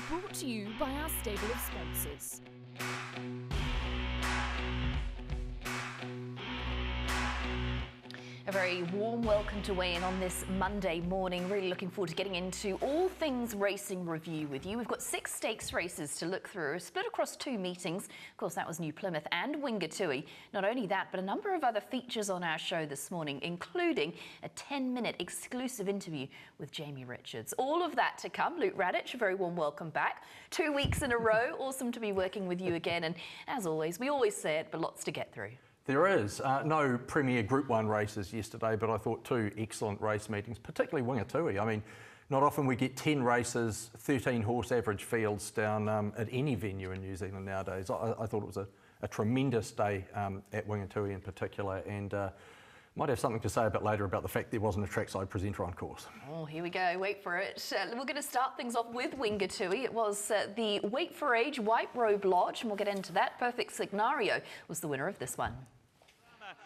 brought to you by our stable of sponsors. A very warm welcome to weigh in on this Monday morning. Really looking forward to getting into all things racing review with you. We've got 6 stakes races to look through, split across 2 meetings. Of course, that was New Plymouth and Wingatui. Not only that, but a number of other features on our show this morning, including a 10-minute exclusive interview with Jamie Richards. All of that to come. Luke Radish, a very warm welcome back. 2 weeks in a row. Awesome to be working with you again. And as always, we always say it, but lots to get through. There is. No Premier Group 1 races yesterday, but I thought 2 excellent race meetings, particularly Wingatui. I mean, not often we get 10 races, 13 horse average fields down at any venue in New Zealand nowadays. I thought it was a tremendous day at Wingatui in particular, and might have something to say a bit later about the fact there wasn't a trackside presenter on course. Oh, here we go. Wait for it. We're going to start things off with Wingatui. It was the Wait for Age White Robe Lodge, and we'll get into that. Perfect Scenario was the winner of this one.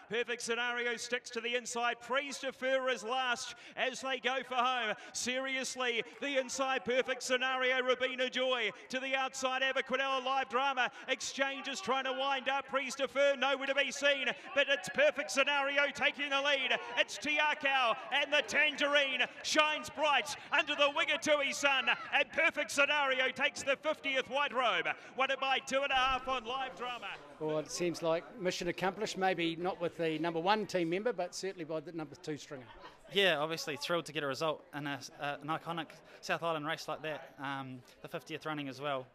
Perfect Scenario sticks to the inside. Praise Defer is last as they go for home. Seriously, the inside Perfect Scenario, Rabina Joy to the outside. Aberquidel Live Drama. Exchange is trying to wind up. Praise Defer nowhere to be seen, but it's Perfect Scenario taking the lead. It's Tiakau and the Tangerine shines bright under the Wingatui sun, and Perfect Scenario takes the 50th white robe. Won it by 2.5 on Live Drama. Well, it seems like mission accomplished, maybe not with the number 1 team member, but certainly by the number 2 stringer. Yeah, obviously thrilled to get a result in an iconic South Island race like that, the 50th running as well.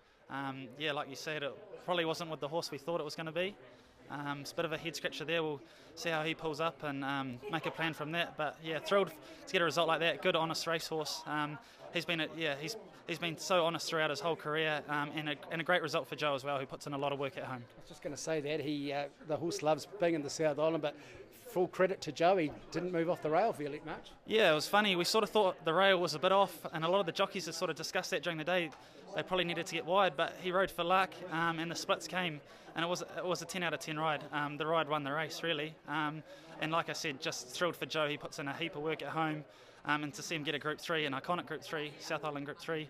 Yeah, like you said, it probably wasn't with the horse we thought it was going to be. It's a bit of a head scratcher there. We'll see how he pulls up and make a plan from that. But yeah, thrilled to get a result like that. Good, honest racehorse. He's been so honest throughout his whole career, and a great result for Joe as well, who puts in a lot of work at home. I was just going to say that the horse loves being in the South Island, but full credit to Joe, he didn't move off the rail fairly much. Yeah, it was funny. We sort of thought the rail was a bit off, and a lot of the jockeys have sort of discussed that during the day. They probably needed to get wide, but he rode for luck, and the splits came, and it was a 10 out of 10 ride. The ride won the race, really. And like I said, just thrilled for Joe. He puts in a heap of work at home, and to see him get a Group 3, an iconic Group 3, South Island Group 3,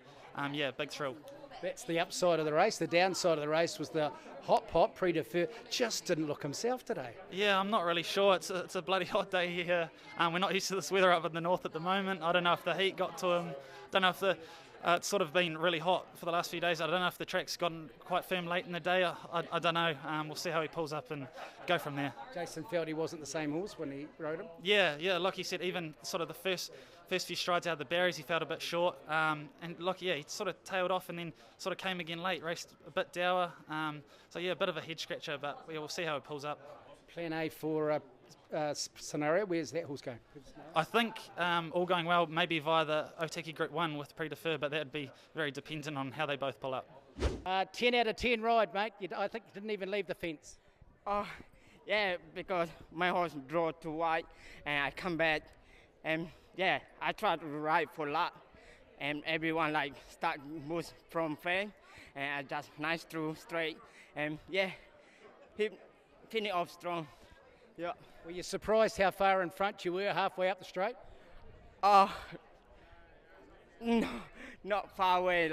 yeah, big thrill. That's the upside of the race. The downside of the race was the hot pot pre-defer just didn't look himself today. Yeah, I'm not really sure. It's a bloody hot day here. We're not used to this weather up in the north at the moment. I don't know if the heat got to him. Don't know if it's sort of been really hot for the last few days. I don't know if the track's gotten quite firm late in the day. I don't know. We'll see how he pulls up and go from there. Jason felt he wasn't the same horse when he rode him. Yeah, like you said, even sort of the first few strides out of the berries, he felt a bit short. And he sort of tailed off and then sort of came again late, raced a bit dour. So yeah, a bit of a head scratcher, but we'll see how it pulls up. Plan A for Scenario, where's that horse going? I think all going well, maybe via the Otaki Group 1 with pre-defer, but that would be very dependent on how they both pull up. 10 out of 10 ride, mate. I think you didn't even leave the fence. Oh, yeah, because my horse draw too wide, and I come back, and yeah, I try to ride for luck, and everyone start move from frame, and I just nice through straight, and yeah, he finish off strong. Yeah. Were you surprised how far in front you were halfway up the straight? Oh, no, not far away,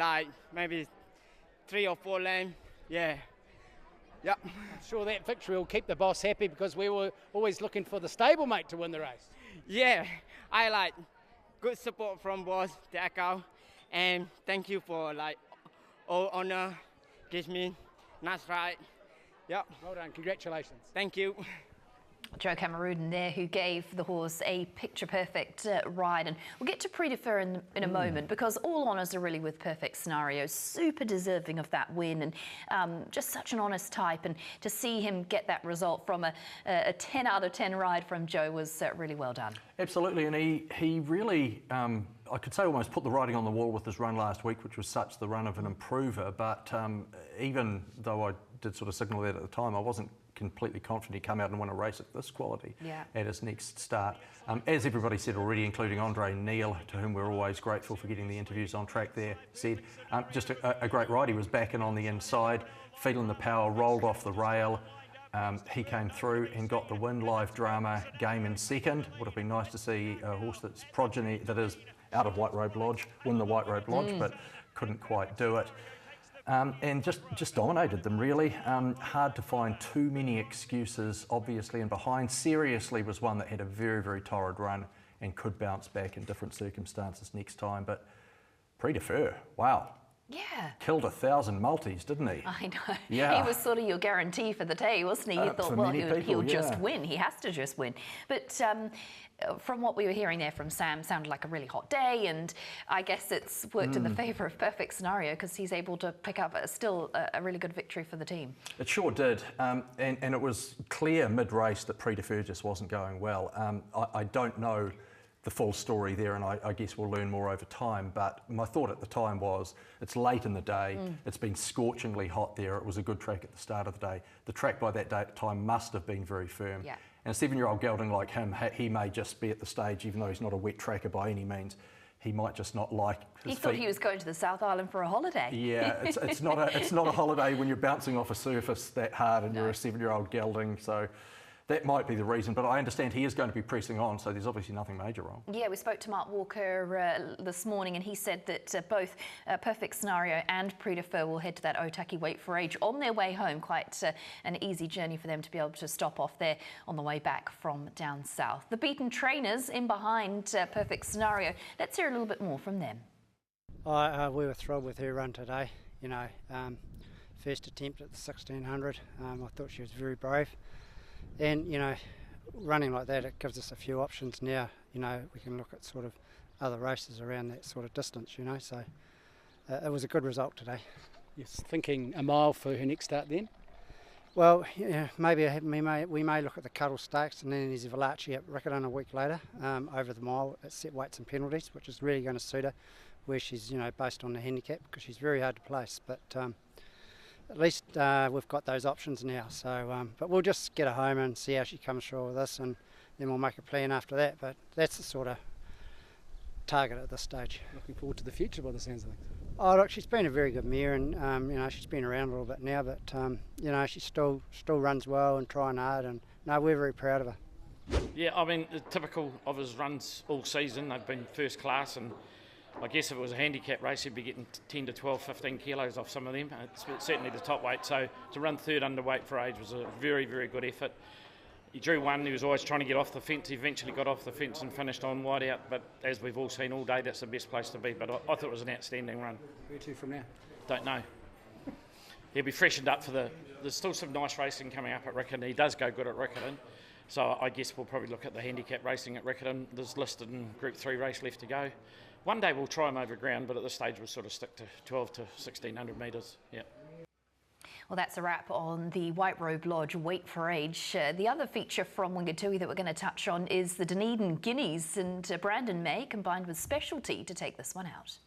maybe 3 or 4 lanes. Yeah. Yep. I'm sure that victory will keep the boss happy because we were always looking for the stablemate to win the race. Yeah, I like good support from boss Tiakau, and thank you for all honor gives me. That's right. Yep. Well done. Congratulations. Thank you. Joe Cameroon there, who gave the horse a picture-perfect ride. And we'll get to pre-defer in a moment, because all honours are really with Perfect Scenario. Super deserving of that win, and just such an honest type. And to see him get that result from a 10 out of 10 ride from Joe was really well done. Absolutely, and he really, I could say almost put the writing on the wall with his run last week, which was such the run of an improver. But even though I did sort of signal that at the time, I wasn't completely confident he'd come out and win a race at this quality at his next start. As everybody said already, including Andre Neil, to whom we're always grateful for getting the interviews on track there, said just a great ride. He was back and on the inside, feeling the power, rolled off the rail. He came through and got the win. Live Drama game in second. Would have been nice to see a horse that's progeny, that is out of White Robe Lodge, win the White Robe Lodge, but couldn't quite do it. And just dominated them, really. Hard to find too many excuses, obviously, and behind. Seriously was one that had a very, very torrid run and could bounce back in different circumstances next time. But Prelude, wow. Yeah. Killed 1,000 multis, didn't he? I know. Yeah. He was sort of your guarantee for the day, wasn't he? You thought, well, he'll just win. He has to just win. But from what we were hearing there from Sam, sounded like a really hot day, and I guess it's worked in the favour of Perfect Scenario because he's able to pick up still a really good victory for the team. It sure did, and it was clear mid-race that Prelude just wasn't going well. I don't know the full story there, and I guess we'll learn more over time, but my thought at the time was it's late in the day, it's been scorchingly hot there, it was a good track at the start of the day. The track by that time must have been very firm. Yeah. And a 7-year-old gelding like him, he may just be at the stage, even though he's not a wet tracker by any means, he might just not like his He thought feet. he was going to the South Island for a holiday. Yeah, it's not a holiday when you're bouncing off a surface that hard and you're a 7-year-old gelding, so that might be the reason, but I understand he is going to be pressing on, so there's obviously nothing major wrong. Yeah, we spoke to Mark Walker this morning, and he said that both Perfect Scenario and Prelude will head to that Otaki Wait for Age on their way home. Quite an easy journey for them to be able to stop off there on the way back from down south. The beaten trainers in behind Perfect Scenario. Let's hear a little bit more from them. We were thrilled with her run today. You know, first attempt at the 1600. I thought she was very brave. And, you know, running like that, it gives us a few options now. You know, we can look at sort of other races around that sort of distance, you know. So it was a good result today. You're thinking a mile for her next start then? Well, yeah, maybe we may look at the Cuddle Stakes, and then there's Valachi at Riccarton a week later, over the mile at set weights and penalties, which is really going to suit her, where she's, you know, based on the handicap, because she's very hard to place. But at least we've got those options now. So, but we'll just get her home and see how she comes through with this, and then we'll make a plan after that. But that's the sort of target at this stage. Looking forward to the future by the sounds of things. Oh, look, she's been a very good mare, and you know, she's been around a little bit now, but you know, she still runs well and trying hard, and no, we're very proud of her. Yeah, I mean, typical of his runs all season. They've been first class, and I guess if it was a handicap race, he'd be getting 10 to 12, 15 kilos off some of them. It's certainly the top weight. So to run third underweight for age was a very, very good effort. He drew one. He was always trying to get off the fence. He eventually got off the fence and finished on wide out. But as we've all seen all day, that's the best place to be. But I thought it was an outstanding run. Where to from now? Don't know. He'll be freshened up for there's still some nice racing coming up at Riccarton. He does go good at Riccarton. So I guess we'll probably look at the handicap racing at Riccarton. There's listed in Group 3 race left to go. One day we'll try him over ground, but at this stage we'll sort of stick to 12 to 1600 metres. Yeah. Well, that's a wrap on the White Robe Lodge Wait for Age. The other feature from Wingatui that we're going to touch on is the Dunedin Guineas, and Brandon May combined with Specialty to take this one out.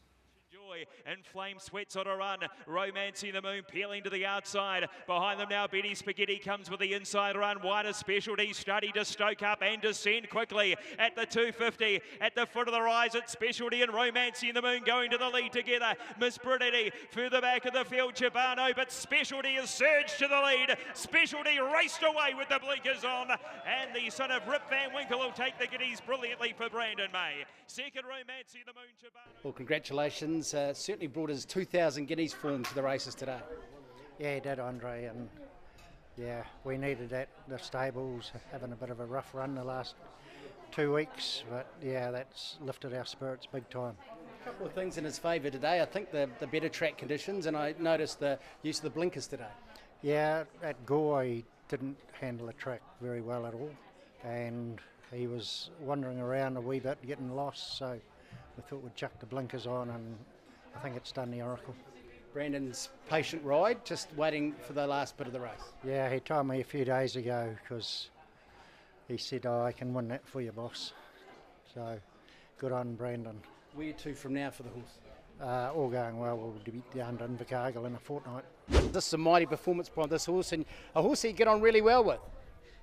And Flame Sweats on a run. Romancing the Moon peeling to the outside. Behind them now, Betty Spaghetti comes with the inside run. Wider Specialty starting to stoke up and descend quickly at the 250. At the foot of the rise, it's Specialty and Romancing the Moon going to the lead together. Miss Brittany further back of the field, Chibano, but Specialty has surged to the lead. Specialty raced away with the blinkers on. And the son of Rip Van Winkle will take the Guineas brilliantly for Brandon May. Second, Romancing the Moon, Chibano. Well, congratulations. Certainly brought his 2,000 Guineas form to the races today. Yeah, he did, Andre, and yeah, we needed that. The stables having a bit of a rough run the last 2 weeks, but yeah, that's lifted our spirits big time. A couple of things in his favour today. I think the better track conditions, and I noticed the use of the blinkers today. Yeah, at Gore he didn't handle the track very well at all, and he was wandering around a wee bit, getting lost, so we thought we'd chuck the blinkers on, and I think it's done the oracle. Brandon's patient ride, just waiting for the last bit of the race. Yeah, he told me a few days ago, because he said, "Oh, I can win that for you, boss." So, good on Brandon. Where to from now for the horse? All going well. We'll be down to Invercargill in a fortnight. This is a mighty performance by this horse, and a horse that you get on really well with.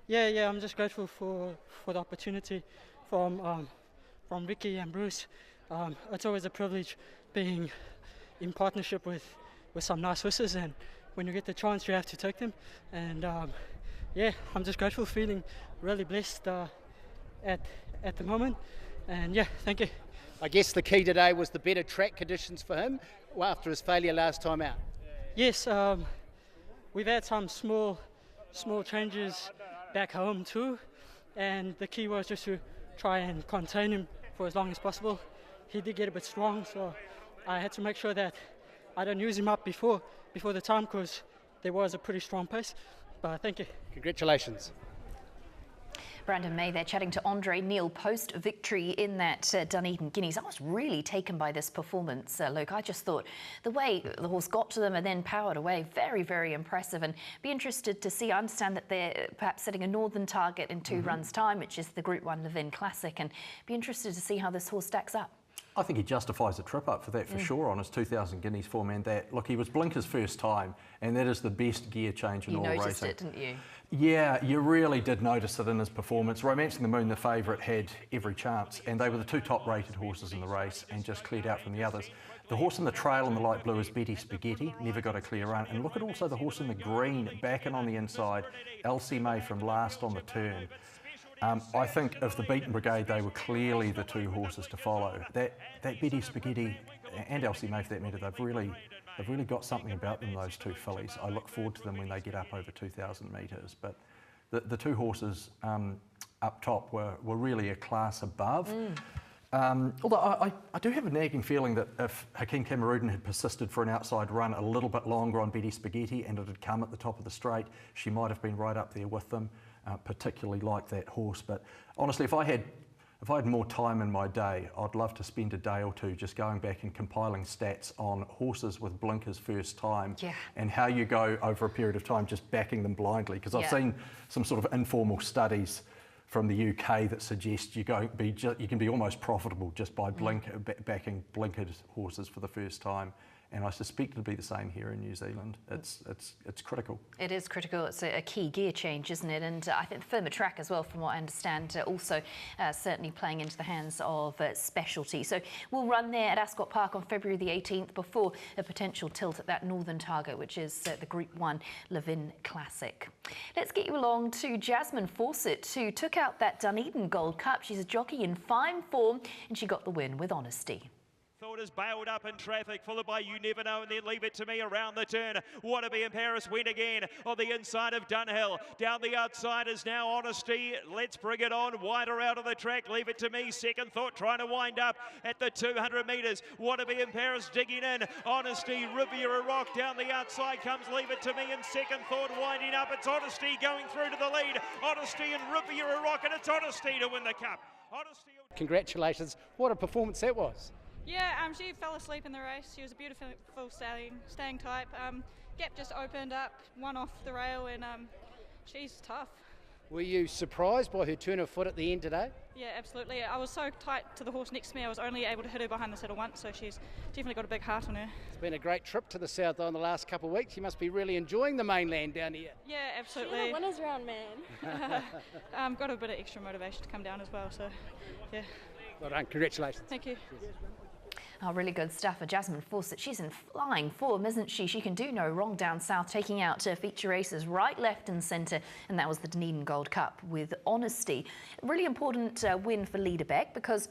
Yeah, I'm just grateful for the opportunity from Ricky and Bruce. It's always a privilege being in partnership with some nice horses, and when you get the chance you have to take them, and yeah, I'm just grateful, feeling really blessed at the moment, And yeah, thank you. I guess the key today was the better track conditions for him after his failure last time out. Yes, we've had some small changes back home too, and the key was just to try and contain him for as long as possible. He did get a bit strong, so I had to make sure that I don't use him up before the time, because there was a pretty strong pace. But thank you. Congratulations. Brandon May there chatting to Andre Neil post-victory in that Dunedin Guineas. I was really taken by this performance, Luke. I just thought the way the horse got to them and then powered away, very, very impressive. And be interested to see, I understand that they're perhaps setting a northern target in 2 runs' time, which is the Group 1 Levin Classic, and be interested to see how this horse stacks up. I think he justifies a trip up for that for sure on his 2,000 Guineas form, and that, look, he was Blinker's first time, and that is the best gear change in all racing. You noticed it, didn't you? Yeah, you really did notice it in his performance. Romancing the Moon, the favourite, had every chance, and they were the 2 top-rated horses in the race and just cleared out from the others. The horse in the trail in the light blue is Betty Spaghetti, never got a clear run. And look at also the horse in the green, back and on the inside, Elsie May from last on the turn. I think of the beaten brigade, they were clearly the 2 horses to follow. That Betty Spaghetti and Elsie May, for that matter, they've really got something about them, those 2 fillies. I look forward to them when they get up over 2,000 metres. But the 2 horses up top were really a class above. Although I do have a nagging feeling that if Hakeem Cameroon had persisted for an outside run a little bit longer on Betty Spaghetti and it had come at the top of the straight, she might have been right up there with them. Particularly like that horse. But honestly, if I had more time in my day, I'd love to spend a day or 2 just going back and compiling stats on horses with Blinkers first time, and how you go over a period of time just backing them blindly. Because I've seen some sort of informal studies from the UK that suggest you can be almost profitable just by backing blinkered horses for the first time. And I suspect it'll be the same here in New Zealand. It's critical. It is critical. It's a key gear change, isn't it? And I think the firmer track as well, from what I understand, also certainly playing into the hands of Specialty. So we'll run there at Ascot Park on February the 18th before a potential tilt at that northern target, which is the Group 1 Levin Classic. Let's get you along to Jasmine Fawcett, who took out that Dunedin Gold Cup. She's a jockey in fine form, and she got the win with honesty. Thought is bailed up in traffic, followed by You Never Know, and then Leave It To Me around the turn. Wannabe in Paris win again on the inside of Dunhill. Down the outside is now Honesty. Let's bring it on. Wider out of the track. Leave It To Me. Second Thought trying to wind up at the 200 metres. Wannabe in Paris digging in. Honesty, Riviera Rock down the outside comes Leave It To Me, and Second Thought winding up. It's Honesty going through to the lead. Honesty and Riviera Rock, and it's Honesty to win the cup. Honesty. Congratulations. What a performance that was. Yeah, she fell asleep in the race. She was a beautiful staying type. Gap just opened up, one off the rail, and she's tough. Were you surprised by her turn of foot at the end today? Yeah, absolutely. I was so tight to the horse next to me, I was only able to hit her behind the saddle once, so she's definitely got a big heart on her. It's been a great trip to the South Island the last couple of weeks. You must be really enjoying the mainland down here. Yeah, absolutely. She's a winner's round, man. Got a bit of extra motivation to come down as well, so yeah. Well done, congratulations. Thank you. Oh, really good stuff for Jasmine Fawcett. She's in flying form, isn't she? She can do no wrong down south, taking out feature races right, left and centre, and that was the Dunedin Gold Cup with honesty. Really important win for Liederbeck, because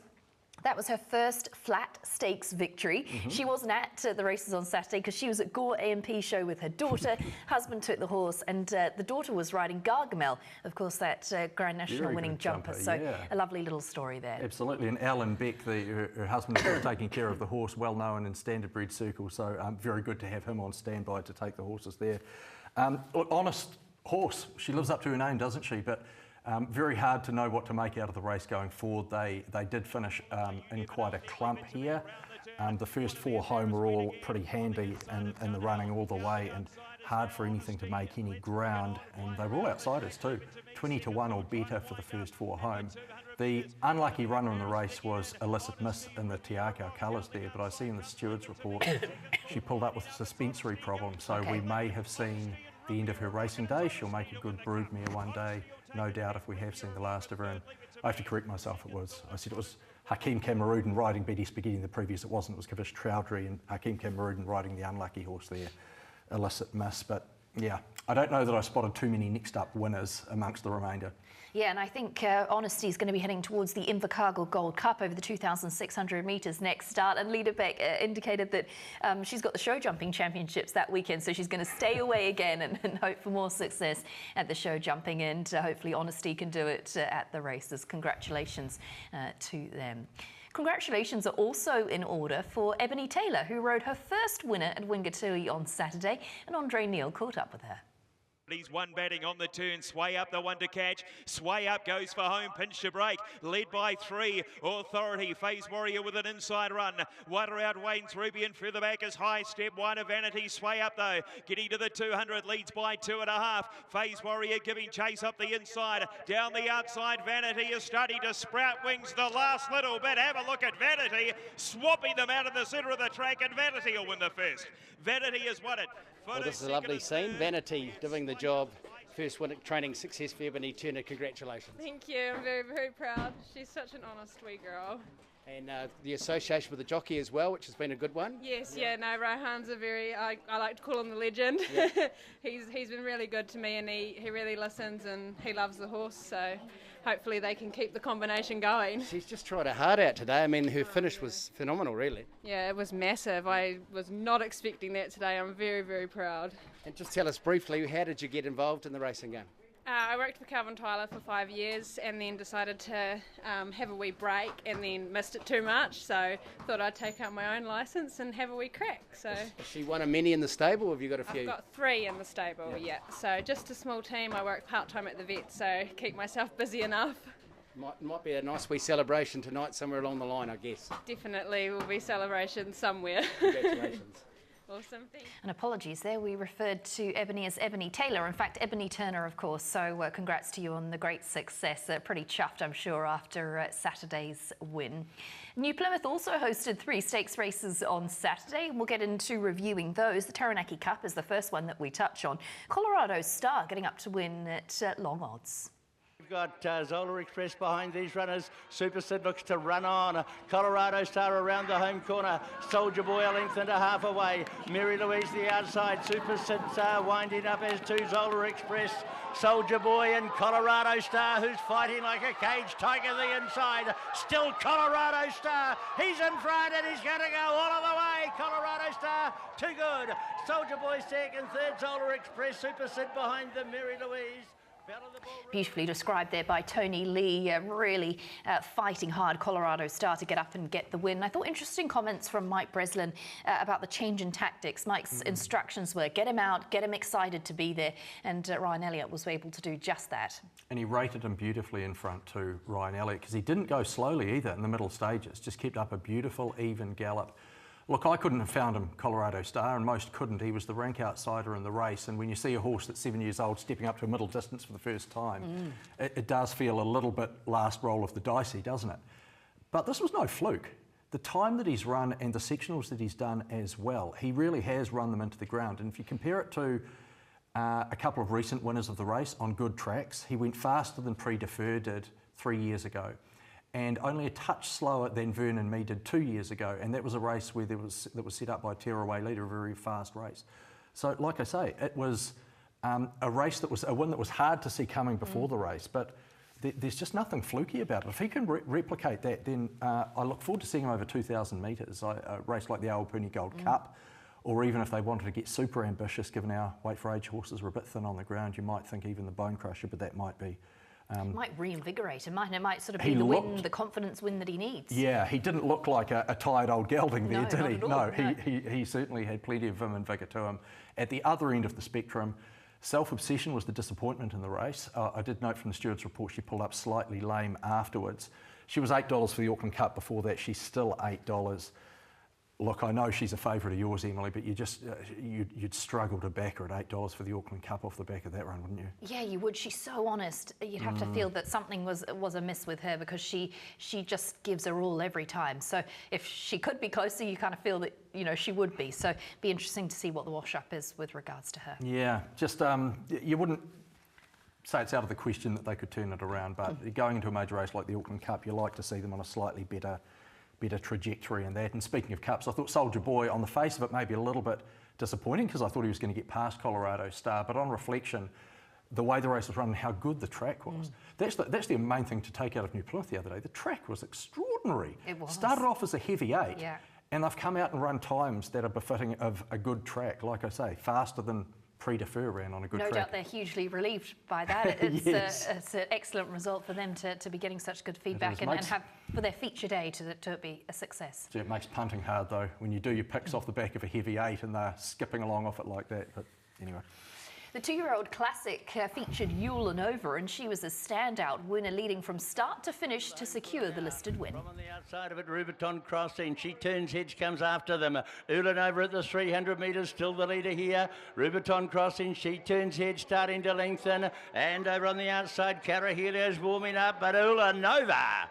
that was her first flat stakes victory. She wasn't at the races on Saturday because she was at Gore AMP show with her daughter. Husband took the horse, and the daughter was riding Gargamel, of course, that Grand National winning jumper. So a lovely little story there. Absolutely. And Alan Beck, her husband, is taking care of the horse, well known in standardbred circles. So very good to have him on standby to take the horses there. Look, honest horse. She lives up to her name, doesn't she? But very hard to know what to make out of the race going forward. They did finish in quite a clump here. The first 4 home were all pretty handy in the running all the way, and hard for anything to make any ground. And they were all outsiders too, 20-1 or better for the first 4 home. The unlucky runner in the race was Illicit Miss in the Te Akau colours there, but I see in the steward's report she pulled up with a suspensory problem, so we may have seen the end of her racing day. She'll make a good broodmare one day, no doubt, if we have seen the last of her. And I have to correct myself, I said it was Hakeem Cameroon riding Betty Spaghetti in the previous. It wasn't, it was Kavish Trowdry and Hakeem Cameroon riding the unlucky horse there, Illicit Miss. But yeah, I don't know that I spotted too many next up winners amongst the remainder. Yeah, and I think Honesty is going to be heading towards the Invercargill Gold Cup over the 2,600 metres next start. And Lita Beck indicated that she's got the show jumping championships that weekend, so she's going to stay away again and hope for more success at the show jumping, and hopefully Honesty can do it at the races. Congratulations to them. Congratulations are also in order for Ebony Taylor, who rode her first winner at Wingatui on Saturday, and Andre Neil caught up with her. He's one batting on the turn, Sway Up the one to catch, Sway Up goes for home, pinch to break, led by 3, Authority, Phase Warrior with an inside run, wider out Wayne's Ruby and further back is High Step, wider Vanity, Sway Up though, getting to the 200, leads by 2.5, Phase Warrior giving chase up the inside, down the outside, Vanity is starting to sprout wings the last little bit, have a look at Vanity, swapping them out of the centre of the track, and Vanity will win the first. Vanity has won it. Well, this is a lovely scene. Vanity doing the job. First win training success for Ebony Turner. Congratulations. Thank you. I'm very, very proud. She's such an honest wee girl. And the association with the jockey as well, which has been a good one. Yes, yeah, no, Rohan's a very, I like to call him the legend. Yeah. He's been really good to me, and he really listens and he loves the horse, so hopefully they can keep the combination going. She's just tried her heart out today. I mean, her finish was phenomenal, really. Yeah, it was massive. I was not expecting that today. I'm very, very proud. And just tell us briefly, how did you get involved in the racing game? I worked for Calvin Tyler for 5 years and then decided to have a wee break and then missed it too much, so thought I'd take out my own licence and have a wee crack. So Has she won a many in the stable, or have you got a few? I've got 3 in the stable, yeah. So just a small team. I work part-time at the vet, so keep myself busy enough. Might be a nice wee celebration tonight somewhere along the line, I guess. Definitely will be celebration somewhere. Congratulations. Awesome, thanks. And apologies there, we referred to Ebony as Ebony Taylor, in fact Ebony Turner of course, so congrats to you on the great success. Pretty chuffed I'm sure after Saturday's win. New Plymouth also hosted 3 stakes races on Saturday, and we'll get into reviewing those. The Taranaki Cup is the first one that we touch on. Colorado Star getting up to win at long odds. We've got Zola Express behind these runners. Super Sid looks to run on. Colorado Star around the home corner. Soldier Boy a length and a half away. Mary Louise the outside. Super Sid's winding up as to Zola Express. Soldier Boy and Colorado Star, who's fighting like a caged tiger the inside. Still Colorado Star. He's in front and he's going to go all of the way. Colorado Star, too good. Soldier Boy second, third Zola Express. Super Sid behind them. Mary Louise. Beautifully described there by Tony Lee, really fighting hard Colorado Star to get up and get the win. I thought interesting comments from Mike Breslin about the change in tactics. Mike's instructions were get him out, get him excited to be there, and Ryan Elliott was able to do just that. And he rated him beautifully in front to Ryan Elliott, because he didn't go slowly either in the middle stages, just kept up a beautiful even gallop. Look, I couldn't have found him Colorado Star, and most couldn't. He was the rank outsider in the race, and when you see a horse that's 7 years old stepping up to a middle distance for the first time, it does feel a little bit last roll of the dicey, doesn't it? But this was no fluke. The time that he's run and the sectionals that he's done as well, he really has run them into the ground. And if you compare it to a couple of recent winners of the race on good tracks, he went faster than Pre-Defer did 3 years ago, and only a touch slower than Vernon Me did 2 years ago, and that was a race where that was set up by Tearaway Leader, a very fast race. So, like I say, it was a race that was a win that was hard to see coming before the race, but there's just nothing fluky about it. If he can replicate that, then I look forward to seeing him over 2,000 metres, a race like the Awapuni Gold Cup, or even if they wanted to get super ambitious, given our weight for age horses were a bit thin on the ground, you might think even the Bone Crusher, but that might be. Might reinvigorate him, it might sort of be the confidence win that he needs. Yeah, he didn't look like a tired old gelding there, did he? No, he certainly had plenty of vim and vigour to him. At the other end of the spectrum, Self-Obsession was the disappointment in the race. I did note from the steward's report she pulled up slightly lame afterwards. She was $8 for the Auckland Cup before that. She's still $8. Look, I know she's a favourite of yours, Emily, but you'd struggle to back her at $8 for the Auckland Cup off the back of that run, wouldn't you? Yeah, you would. She's so honest. You'd have to feel that something was amiss with her, because she just gives her all every time. So if she could be closer, you kind of feel that she would be. So it'd be interesting to see what the wash-up is with regards to her. Yeah, just you wouldn't say it's out of the question that they could turn it around, but going into a major race like the Auckland Cup, you like to see them on a slightly better trajectory and that. And speaking of cups, I thought Soldier Boy, on the face of it, maybe a little bit disappointing because I thought he was going to get past Colorado Star, but on reflection, the way the race was run and how good the track was. That's the main thing to take out of New Plymouth the other day. The track was extraordinary. It was. Started off as a heavy 8, Yeah. and they've come out and run times that are befitting of a good track. Like I say, faster than Prix de Feu ran on a good No track. doubt they're hugely relieved by that. It's, Yes. it's an excellent result for them to be getting such good feedback and have for their feature day to be a success. Gee, it makes punting hard though when you do your picks off the back of a heavy 8 and they're skipping along off it like that. But anyway. The 2-year-old classic featured Ulanova, and she was a standout winner, leading from start to finish to secure the listed win. From on the outside of it, Rubiton crossing. She turns heads, comes after them. Ulanova at the 300 metres, still the leader here. Rubiton crossing, she turns heads, starting to lengthen. And over on the outside, Carahilio's warming up, but Ulanova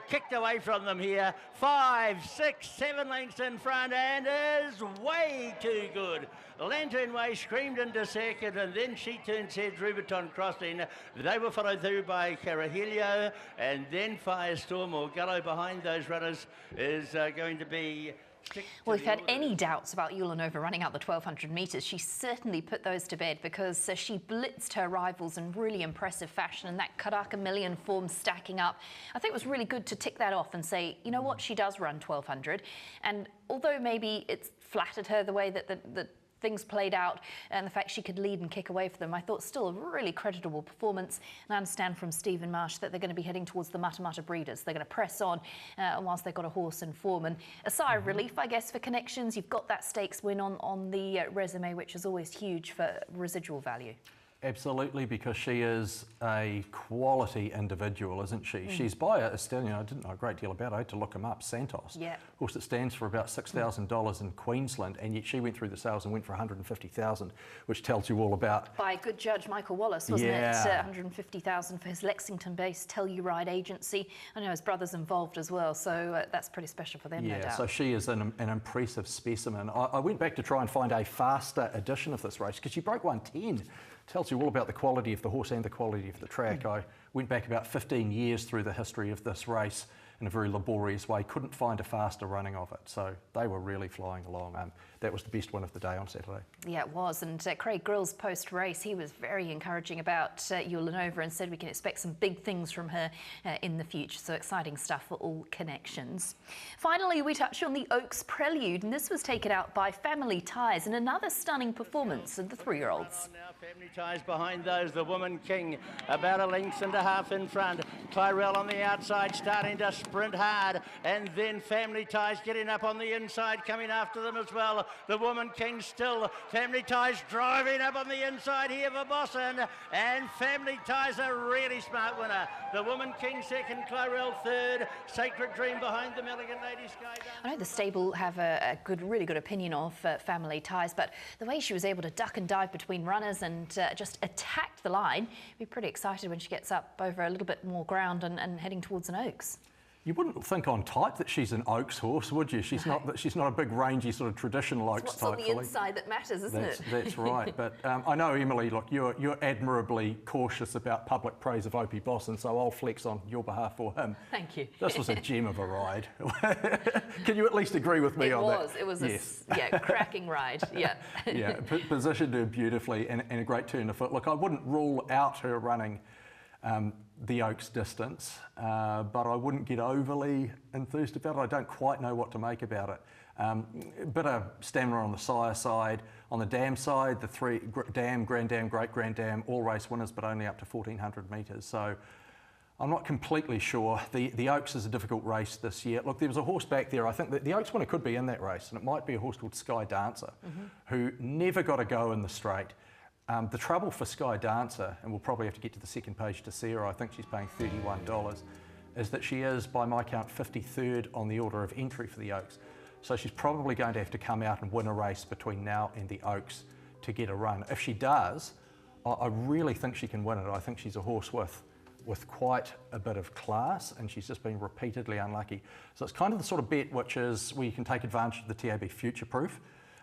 kicked away from them here. 5, 6, 7 lengths in front and is way too good. Lantern Way screamed into second, and then she turns heads, Rubiton crossing. They were followed through by Carahilio, and then Firestorm or Gullo behind those runners is going to be... Well, if you had any doubts about Ulanova running out the 1,200 metres, she certainly put those to bed because she blitzed her rivals in really impressive fashion, and that Karaka Million form stacking up. I think it was really good to tick that off and say, you know what, she does run 1,200. And although maybe it's flattered her the way that the things played out and the fact she could lead and kick away for them, I thought still a really creditable performance. And I understand from Stephen Marsh that they're going to be heading towards the Matamata breeders. They're going to press on whilst they've got a horse in form. And a sigh of relief, I guess, for Connections. You've got that stakes win on the resume, which is always huge for residual value. Absolutely, because she is a quality individual, isn't she? She's by a stallion I didn't know a great deal about. I had to look him up, Santos. Yeah. Horse that stands for about $6,000 in Queensland, and yet she went through the sales and went for $150,000, which tells you all about... By good judge Michael Wallace, wasn't it? $150,000 for his Lexington-based Telluride agency. I know his brother's involved as well, so that's pretty special for them, no doubt. So she is an impressive specimen. I went back to try and find a faster edition of this race because she broke 110. Tells you all about the quality of the horse and the quality of the track. I went back about 15 years through the history of this race in a very laborious way, couldn't find a faster running of it. So they were really flying along. That was the best win of the day on Saturday. Yeah, it was. And Craig Grill's post-race, he was very encouraging about Ulanova and said we can expect some big things from her in the future. So exciting stuff for all Connections. Finally, we touch on the Oaks Prelude, and this was taken out by Family Ties in another stunning performance of the 3-year-olds. Family Ties behind those, the Woman King about a length and a half in front. Tyrell on the outside starting to sprint hard, and then Family Ties getting up on the inside, coming after them as well. The Woman King still, Family Ties driving up on the inside here for Boston, and Family Ties a really smart winner. The Woman King second, Tyrell third, Sacred Dream behind them, Elegant Lady Sky. I know the stable have a really good opinion of Family Ties, but the way she was able to duck and dive between runners and just attacked the line, be pretty excited when she gets up over a little bit more ground and heading towards an Oaks. You wouldn't think on type that she's an Oaks horse, would you? She's not a big, rangy, sort of traditional Oaks type. It's what's on the inside that matters, isn't it? That's right. But I know, Emily, look, you're admirably cautious about public praise of Opie Boston, so I'll flex on your behalf for him. Thank you. This was a gem of a ride. Can you at least agree with me on that? It was a cracking ride, yeah. Yeah, positioned her beautifully and a great turn of foot. Look, I wouldn't rule out her running the Oaks distance, but I wouldn't get overly enthused about it. I don't quite know what to make about it. Bit of stamina on the sire side. On the dam side, the 3 Dam, Grand Dam, Great Grand Dam, all race winners, but only up to 1,400 metres. So I'm not completely sure. The Oaks is a difficult race this year. Look, there was a horse back there. I think that the Oaks winner could be in that race, and it might be a horse called Sky Dancer, who never got a go in the straight. The trouble for Sky Dancer, and we'll probably have to get to the second page to see her, I think she's paying $31, is that she is, by my count, 53rd on the order of entry for the Oaks. So she's probably going to have to come out and win a race between now and the Oaks to get a run. If she does, I really think she can win it. I think she's a horse with quite a bit of class, and she's just been repeatedly unlucky. So it's kind of the sort of bet which is where you can take advantage of the TAB Future Proof,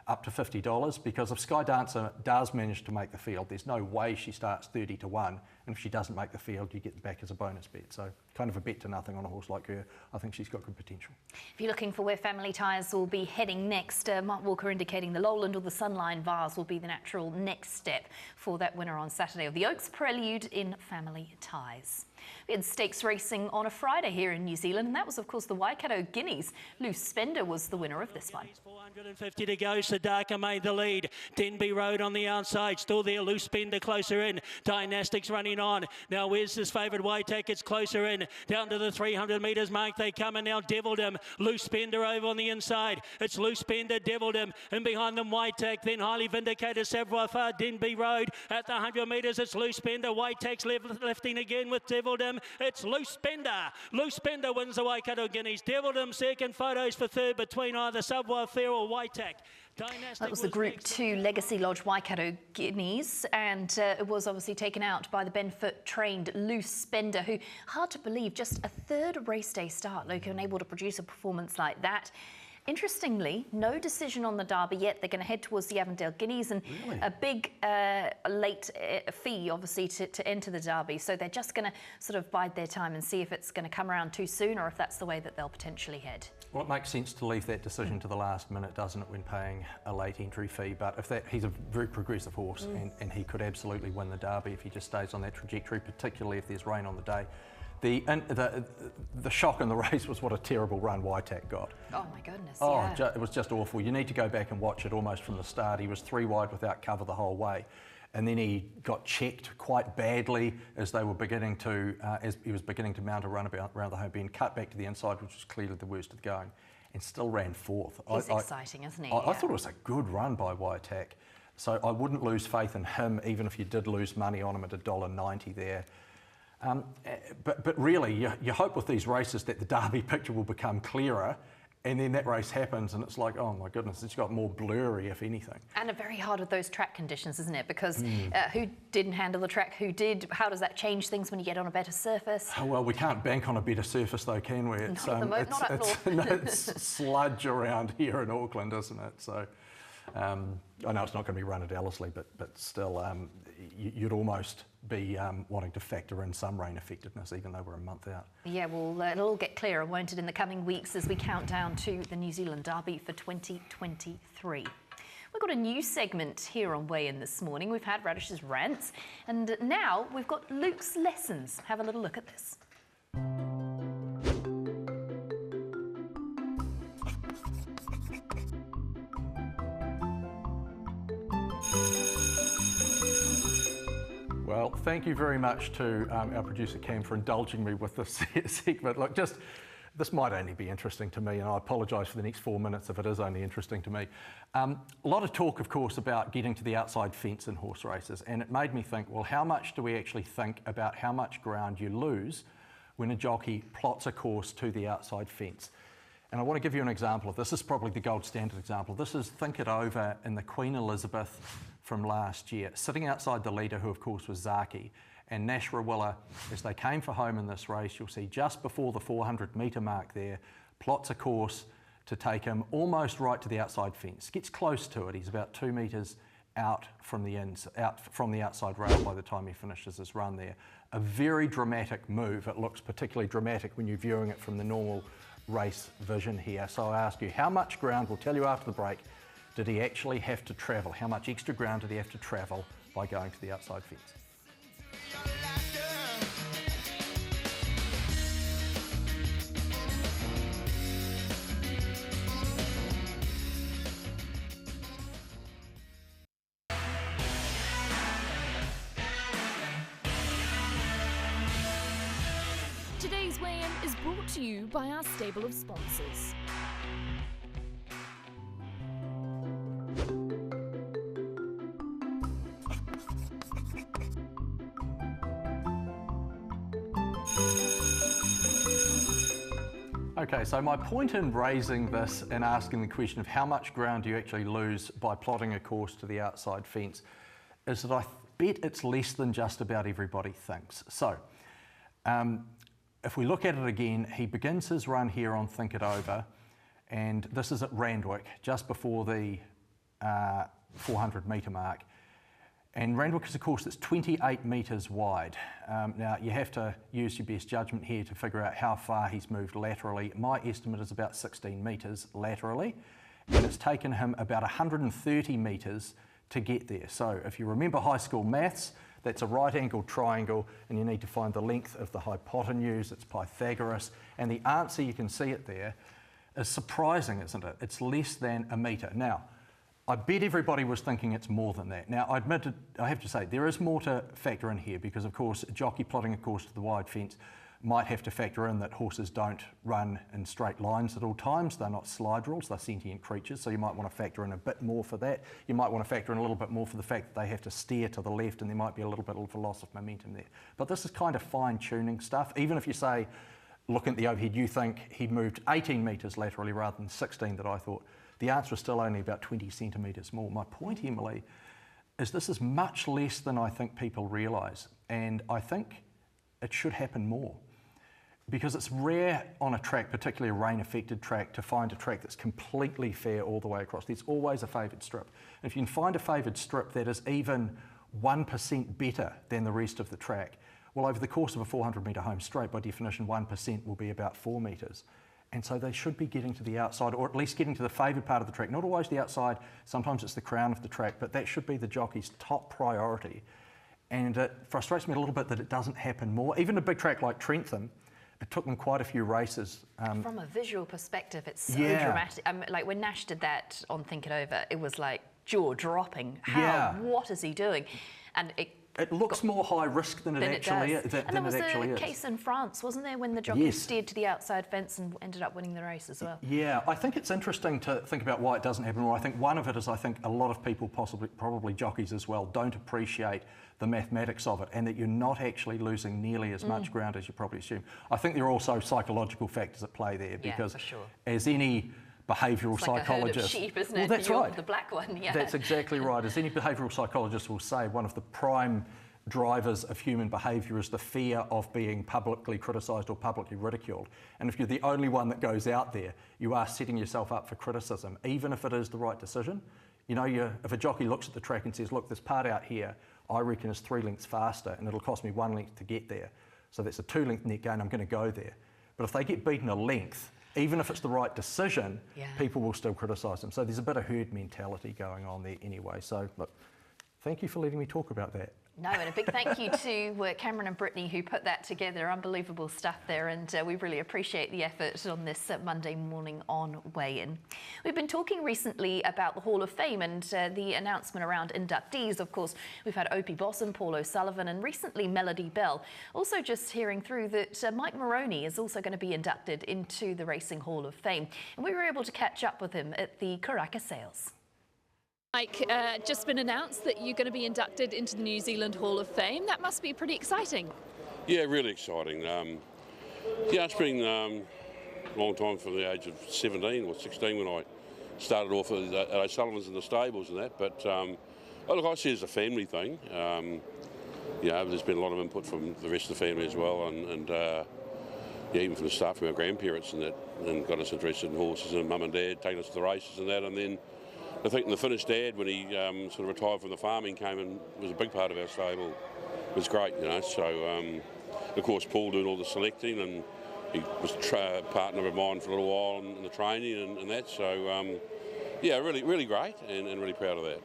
up to $50, because if Sky Dancer does manage to make the field, there's no way she starts 30 to 1, and and if she doesn't make the field, you get back as a bonus bet. So kind of a bet to nothing on a horse like her. I think she's got good potential. If you're looking for where Family Ties will be heading next, Mark Walker indicating the Lowland or the Sunline Vase will be the natural next step for that winner on Saturday of the Oaks Prelude in Family Ties. We had stakes racing on a Friday here in New Zealand, and that was, of course, the Waikato Guineas. Loose Spender was the winner of this one. 450 to go. Sadaka made the lead. Denby Road on the outside, still there. Loose Spender closer in. Dynastics running on. Now where's this favoured Waitak? It's closer in. Down to the 300 metres mark they come, and now Devildom. Loose Spender over on the inside. It's Loose Spender, Devildom, and behind them Waitak. Then Highly Vindicated, Savoir Faire, Denby Road at the 100 metres. It's Loose Spender. Waitak's lifting again with Devildom. It's Loose Spender. Loose Spender wins the Waikato Guineas. Devildom second, photos for third between either Savoir Faire or Waitak. That was the Group 2 Legacy Lodge Waikato Guineas, and it was obviously taken out by the Benfoot trained Loose Spender, who, hard to believe, just a third race day start, Loco, and able to produce a performance like that. Interestingly, no decision on the Derby yet. They're going to head towards the Avondale Guineas, and a big late fee, obviously, to enter the Derby. So they're just going to sort of bide their time and see if it's going to come around too soon or if that's the way that they'll potentially head. Well, it makes sense to leave that decision to the last minute, doesn't it, when paying a late entry fee? But if he's a very progressive horse, and he could absolutely win the Derby if he just stays on that trajectory, particularly if there's rain on the day. The shock in the race was what a terrible run Waitak got. Oh my goodness, it was just awful. You need to go back and watch it almost from the start. He was 3 wide without cover the whole way. And then he got checked quite badly as they were beginning to, as he was beginning to mount a run around the home bend, cut back to the inside, which was clearly the worst of the going, and still ran 4th. He's exciting, isn't he? I thought it was a good run by Waitak. So I wouldn't lose faith in him, even if you did lose money on him at $1.90 there. But really, you hope with these races that the Derby picture will become clearer, and then that race happens and it's like, oh my goodness, it's got more blurry, if anything. And very hard with those track conditions, isn't it? Because who didn't handle the track, who did? How does that change things when you get on a better surface? Oh, well, we can't bank on a better surface though, can we? It's, it's sludge around here in Auckland, isn't it? So I know it's not going to be run at Ellerslie, but still, you'd almost be wanting to factor in some rain effectiveness, even though we're a month out. Yeah, well, it'll all get clearer, won't it, in the coming weeks as we count down to the New Zealand Derby for 2023. We've got a new segment here on Weigh In this morning. We've had Radish's rants, and now we've got Luke's lessons. Have a little look at this. Well, thank you very much to our producer Cam for indulging me with this segment. Look, this might only be interesting to me, and I apologise for the next 4 minutes if it is only interesting to me. A lot of talk, of course, about getting to the outside fence in horse races, and it made me think, well, how much do we actually think about how much ground you lose when a jockey plots a course to the outside fence? And I want to give you an example of this. This is probably the gold standard example. This is Think It Over in the Queen Elizabeth from last year. Sitting outside the leader, who of course was Zaki, and Nash Rawiller, as they came for home in this race, you'll see just before the 400 metre mark there, plots a course to take him almost right to the outside fence. Gets close to it. He's about 2 metres out from the outside rail by the time he finishes his run there. A very dramatic move. It looks particularly dramatic when you're viewing it from the normal race vision here. So I ask you, how much ground, we'll tell you after the break, did he actually have to travel? How much extra ground did he have to travel by going to the outside fence? Today's weigh-in is brought to you by our stable of sponsors. Okay, so my point in raising this and asking the question of how much ground do you actually lose by plotting a course to the outside fence is that I bet it's less than just about everybody thinks. So, if we look at it again, he begins his run here on Think It Over, and this is at Randwick, just before the 400 metre mark. And Randwick is a course that's 28 metres wide. Now, you have to use your best judgment here to figure out how far he's moved laterally. My estimate is about 16 metres laterally, and it's taken him about 130 metres to get there. So if you remember high school maths, that's a right-angled triangle, and you need to find the length of the hypotenuse. It's Pythagoras, and the answer, you can see it there, is surprising, isn't it? It's less than a metre. Now, I bet everybody was thinking it's more than that. Now, I have to say, there is more to factor in here because, of course, a jockey plotting a course to the wide fence might have to factor in that horses don't run in straight lines at all times. They're not slide rules, they're sentient creatures, so you might want to factor in a bit more for that. You might want to factor in a little bit more for the fact that they have to steer to the left and there might be a little bit of a loss of momentum there. But this is kind of fine-tuning stuff. Even if you say, looking at the overhead, you think he moved 18 metres laterally rather than 16 that I thought, the answer is still only about 20 centimetres more. My point, Emily, is this is much less than I think people realise, and I think it should happen more. Because it's rare on a track, particularly a rain-affected track, to find a track that's completely fair all the way across. There's always a favoured strip. And if you can find a favoured strip that is even 1% better than the rest of the track, well, over the course of a 400-metre home straight, by definition, 1% will be about 4 metres. And so they should be getting to the outside, or at least getting to the favoured part of the track. Not always the outside, sometimes it's the crown of the track, but that should be the jockey's top priority. And it frustrates me a little bit that it doesn't happen more. Even a big track like Trentham, it took them quite a few races. From a visual perspective, it's so dramatic. Like when Nash did that on Think It Over, it was like jaw-dropping. What is he doing? And it looks more high risk than it actually is. And there was a case in France, wasn't there, when the jockey steered to the outside fence and ended up winning the race as well? Yeah, I think it's interesting to think about why it doesn't happen more. I think one of it is I think a lot of people, probably jockeys as well, don't appreciate the mathematics of it and that you're not actually losing nearly as much ground as you probably assume. I think there are also psychological factors at play there because as any behavioural psychologist. Like a herd of sheep, isn't it? Well, that's right. The black one, That's exactly right. As any behavioural psychologist will say, one of the prime drivers of human behaviour is the fear of being publicly criticised or publicly ridiculed. And if you're the only one that goes out there, you are setting yourself up for criticism, even if it is the right decision. You know, if a jockey looks at the track and says, look, this part out here, I reckon is 3 lengths faster and it'll cost me 1 length to get there. So that's a 2-length net gain, I'm going to go there. But if they get beaten a length, even if it's the right decision, people will still criticise them. So there's a bit of herd mentality going on there anyway. So look, thank you for letting me talk about that. No, and a big thank you to Cameron and Brittany who put that together. Unbelievable stuff there, and we really appreciate the effort on this Monday morning on Weigh-In. We've been talking recently about the Hall of Fame and the announcement around inductees. Of course, we've had Opie Bosson, Paul O'Sullivan, and recently Melody Bell. Also just hearing through that Mike Moroney is also going to be inducted into the Racing Hall of Fame, and we were able to catch up with him at the Karaka Sales. Mike, just been announced that you're going to be inducted into the New Zealand Hall of Fame. That must be pretty exciting. Yeah, really exciting. Yeah, it's been a long time from the age of 17 or 16 when I started off at O'Sullivan's in the stables and that. But look, I see it as a family thing. You know, there's been a lot of input from the rest of the family as well, and yeah, even from the staff, from our grandparents and that, and got us interested in horses, and mum and dad taking us to the races and that, and then I think the Finnish dad, when he sort of retired from the farming, came and was a big part of our stable. It was great, you know. So, of course, Paul doing all the selecting, and he was a partner of mine for a little while in the training and that. So, yeah, really, really great, and really proud of that.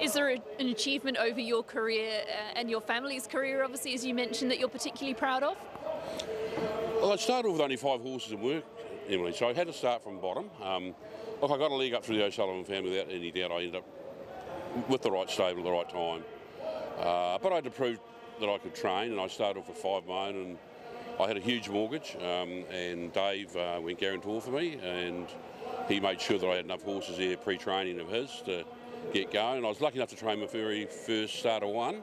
Is there an achievement over your career and your family's career, obviously, as you mentioned, that you're particularly proud of? Well, I started with only 5 horses in work, Emily, so I had to start from bottom. Look, I got a leg up through the O'Sullivan family without any doubt. I ended up with the right stable at the right time. But I had to prove that I could train, and I started off with 5 my own, and I had a huge mortgage, and Dave went guarantor for me, and he made sure that I had enough horses there pre-training of his to get going. And I was lucky enough to train my very first starter 1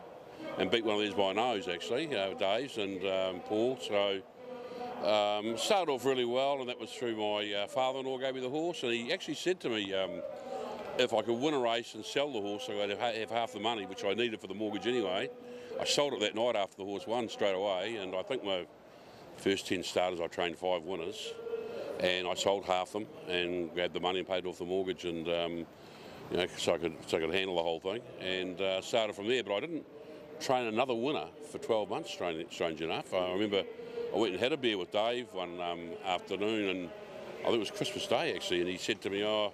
and beat one of these by nose, actually, Dave's and Paul. So started off really well, and that was through my father-in-law gave me the horse, and he actually said to me if I could win a race and sell the horse, I would have half the money, which I needed for the mortgage anyway. I sold it that night after the horse won straight away, and I think my first 10 starters I trained 5 winners, and I sold half them and grabbed the money and paid off the mortgage, and you know, so I could handle the whole thing, and started from there. But I didn't train another winner for 12 months, strange enough. I remember I went and had a beer with Dave one afternoon, and I think it was Christmas Day actually, and he said to me, "Oh,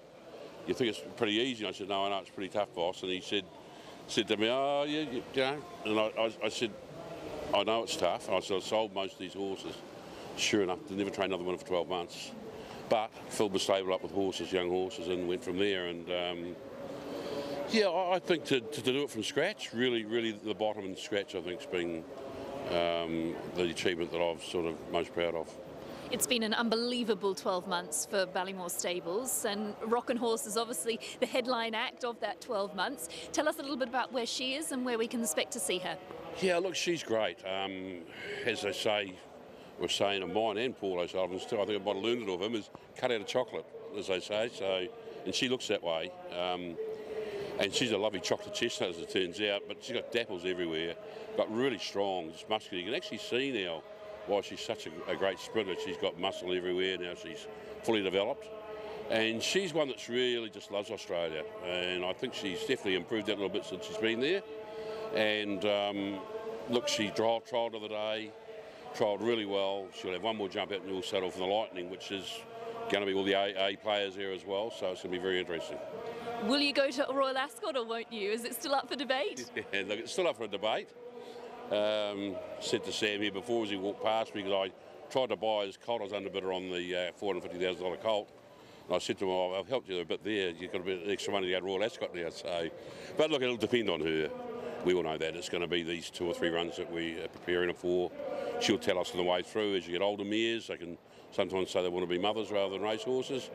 you think it's pretty easy?" And I said, "No, I know it's pretty tough, boss." And he said to me, "Oh, yeah, you know," and I said, "I know it's tough." And I said, "I sold most of these horses." Sure enough, they never trained another winner for 12 months. But filled the stable up with horses, young horses, and went from there. And yeah, I think to do it from scratch, really the bottom and scratch, I think, has been the achievement that I'm sort of most proud of. It's been an unbelievable 12 months for Ballymore Stables, and Rockin' Horse is obviously the headline act of that 12 months. Tell us a little bit about where she is and where we can expect to see her. Yeah, look, she's great. As they say, we're saying of mine and Paul O'Sullivan's too, I think what I learned it of him is cut out of chocolate, as they say. So, and she looks that way. And she's a lovely chocolate chestnut, as it turns out, but she's got dapples everywhere, but really strong, just muscular. You can actually see now why she's such a great sprinter. She's got muscle everywhere now. She's fully developed. And she's one that's really just loves Australia. And I think she's definitely improved that a little bit since she's been there. And look, she trialled the other day, trialled really well. She'll have one more jump out and we'll settle for the Lightning, which is going to be all the A players there as well. So it's going to be very interesting. Will you go to Royal Ascot or won't you? Is it still up for debate? Yeah, look, it's still up for a debate. Said to Sam here before as he walked past me, because I tried to buy his colt. I was underbidder on the $450,000 colt. And I said to him, "Oh, I've helped you a bit there. You've got a bit of extra money to go to Royal Ascot now." So, but look, it'll depend on her. We all know that it's going to be these 2 or 3 runs that we are preparing her for. She'll tell us on the way through. As you get older mares, they can sometimes say they want to be mothers rather than racehorses.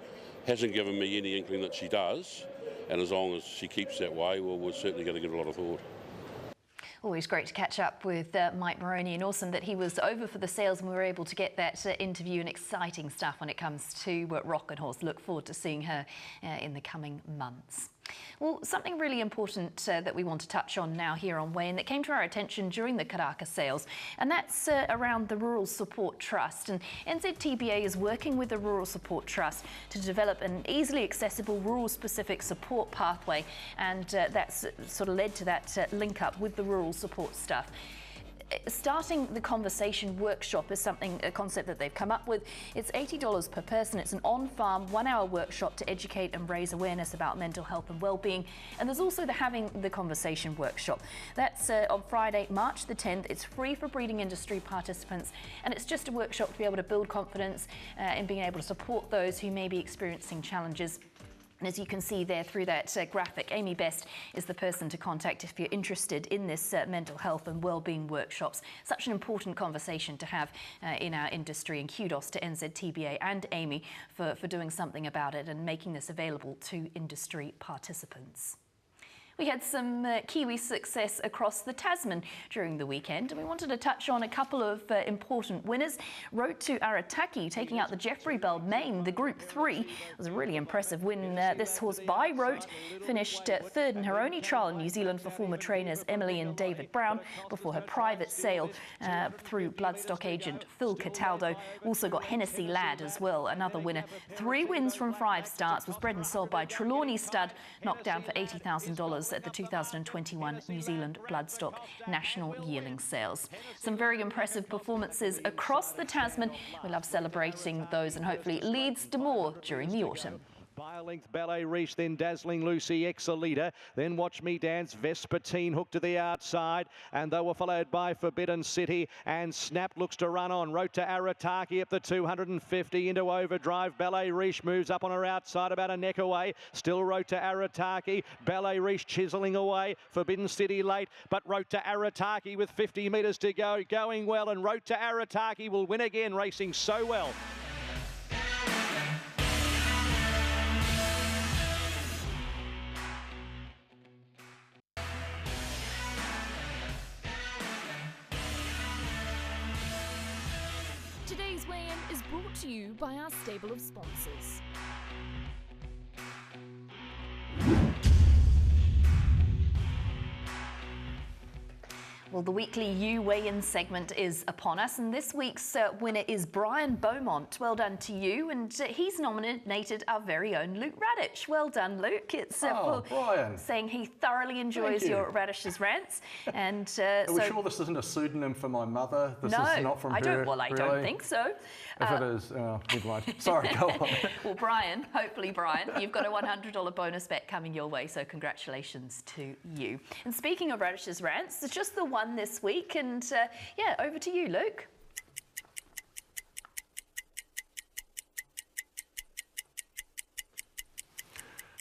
Hasn't given me any inkling that she does. And as long as she keeps that way, well, we're certainly going to give a lot of thought. Always great to catch up with Mike Moroney, and awesome that he was over for the sales and we were able to get that interview, and exciting stuff when it comes to Rockin' Horse. Look forward to seeing her in the coming months. Well, something really important that we want to touch on now here on Weigh In that came to our attention during the Karaka sales, and that's around the Rural Support Trust. And NZTBA is working with the Rural Support Trust to develop an easily accessible rural-specific support pathway, and that's sort of led to that link up with the rural support stuff. Starting the conversation workshop is a concept that they've come up with. It's $80 per person. It's an on-farm 1-hour workshop to educate and raise awareness about mental health and well-being. And there's also the Having the Conversation workshop. That's on Friday, March the 10th. It's free for breeding industry participants, and it's just a workshop to be able to build confidence in being able to support those who may be experiencing challenges. And as you can see there through that graphic, Amy Best is the person to contact if you're interested in this mental health and wellbeing workshops. Such an important conversation to have in our industry, and kudos to NZTBA and Amy for doing something about it and making this available to industry participants. We had some Kiwi success across the Tasman during the weekend, and we wanted to touch on a couple of important winners. Road to Arataki taking out the Jeffrey Bell Main, the Group 3. It was a really impressive win. This horse by Road finished third in her only trial in New Zealand for former trainers Emily and David Brown before her private sale through bloodstock agent Phil Cataldo. Also got Hennessy Lad as well, another winner. 3 wins from 5 starts, was bred and sold by Trelawney Stud, knocked down for $80,000 at the 2021 New Zealand Bloodstock National Yearling Sales. Some very impressive performances across the Tasman. We love celebrating those, and hopefully it leads to more during the autumn. By a length, Ballet Riche, then Dazzling Lucy, Ex-a-Leader, then Watch Me Dance, Vespertine hooked to the outside, and they were followed by Forbidden City, and Snap looks to run on. Road to Arataki up the 250 into overdrive. Ballet Riche moves up on her outside about a neck away. Still Road to Arataki. Ballet Riche chiseling away. Forbidden City late, but Road to Arataki with 50 metres to go, going well, and Road to Arataki will win again, racing so well. Today's weigh-in is brought to you by our stable of sponsors. Well, the weekly U weigh-in segment is upon us, and this week's winner is Brian Beaumont. Well done to you, and he's nominated our very own Luke Radish. Well done, Luke. It's Brian, saying he thoroughly enjoys your Radish's rants. And are we sure this isn't a pseudonym for my mother? This is not from I her. I don't think so. If it is, never mind. Sorry, go on. Well, Brian, hopefully, Brian, you've got a $100 bonus bet coming your way, so congratulations to you. And speaking of Radish's rants, it's just the one this week, and yeah, over to you, Luke.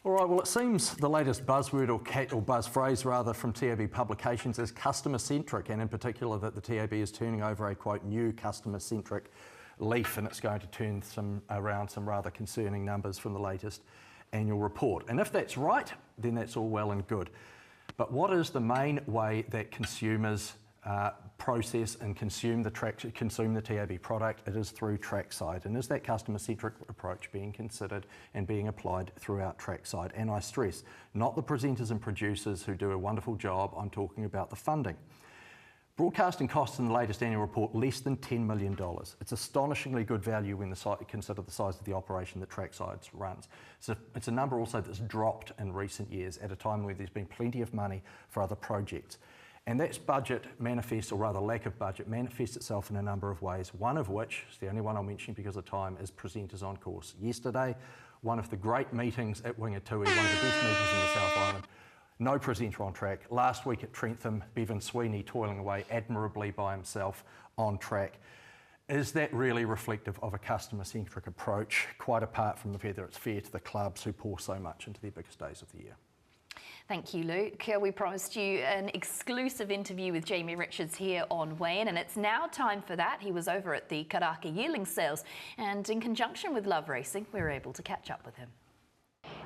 All right, well, it seems the latest buzzword or buzz phrase rather from TAB publications is customer-centric, and in particular that the TAB is turning over a, quote, new customer-centric leaf, and it's going to turn around some rather concerning numbers from the latest annual report. And if that's right, then that's all well and good. But what is the main way that consumers process and consume the TAB product? It is through trackside, and is that customer-centric approach being considered and being applied throughout trackside? And I stress, not the presenters and producers who do a wonderful job, I'm talking about the funding. Broadcasting costs in the latest annual report less than $10 million. It's astonishingly good value when you consider the size of the operation that trackside runs. So it's a number also that's dropped in recent years at a time where there's been plenty of money for other projects. And that budget manifests, or rather lack of budget, manifests itself in a number of ways, one of which, is the only one I'll mention because of time, is presenters on course. Yesterday, one of the great meetings at Wingatui, one of the best meetings in the South Island, no presenter on track. Last week at Trentham, Bevan Sweeney toiling away admirably by himself on track. Is that really reflective of a customer-centric approach, quite apart from whether it's fair to the clubs who pour so much into their biggest days of the year? Thank you, Luke. We promised you an exclusive interview with Jamie Richards here on Weigh-In, and it's now time for that. He was over at the Karaka yearling sales, and in conjunction with Love Racing, we were able to catch up with him.